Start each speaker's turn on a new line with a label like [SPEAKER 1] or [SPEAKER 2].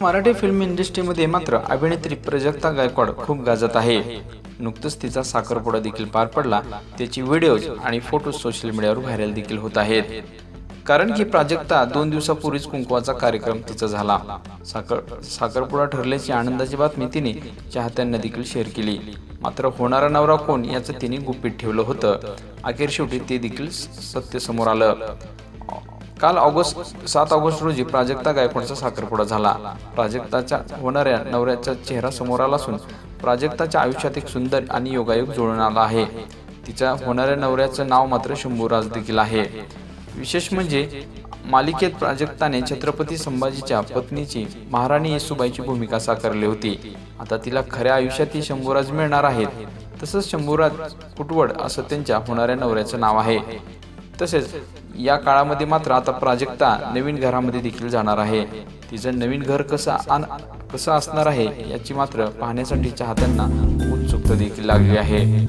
[SPEAKER 1] Marathi film इंडस्ट्रीमध्ये मात्र अभिनेत्री प्राजक्ता गायकवाड खूप गाजत आहे। नुकतंच तिचा साखरपुडा देखील पार पडला। त्याची व्हिडिओज आणि फोटो सोशल मीडियावर व्हायरल देखील होत आहेत। कारण की प्राजक्ता 2 दिवसापूर्वीच कुंकवाचा कार्यक्रम तिचा झाला। साखरपुडा ठरल्याची आनंदाची बातमी तिने चाहत्यांना देखील शेअर केली। मात्र होणारा नवरा कोण याचं तिने गुपित ठेवलं होतं। अखेर शेवटी ते देखील सत्य समोर आलं। काल 7 ऑगस्ट रोजी प्राजक्ता गायकवाडचा साखरपुडा झाला। प्राजक्ताच्या होणाऱ्या नवऱ्याचा चेहरा समोर आला असून प्राजक्ताच्या आयुष्यात एक सुंदर आणि योगायोग जुळून आला आहे। तिच्या होणाऱ्या नवऱ्याचं नाव मात्र शंभूराज देखील आहे। विशेष म्हणजे मालिकेत प्राजक्ताने छत्रपती संभाजीच्या पत्नीची महाराणी येसूबाईची भूमिका साकारली होती। आता तिला खऱ्या आयुष्यातही शंभूराज मिळणार आहेत। तसंच शंभूराज कुटवड असं त्यांच्या होणाऱ्या नवऱ्याचं नाव आहे। तसेच या काळामध्ये मात्र आता प्राजक्ता नवीन घरामध्ये देखील जाणार आहे। तिचं नवीन घर कसं असणार आहे याची मात्र पाहण्यासाठी चाहत्यांना उत्सुकता देखील लागली आहे।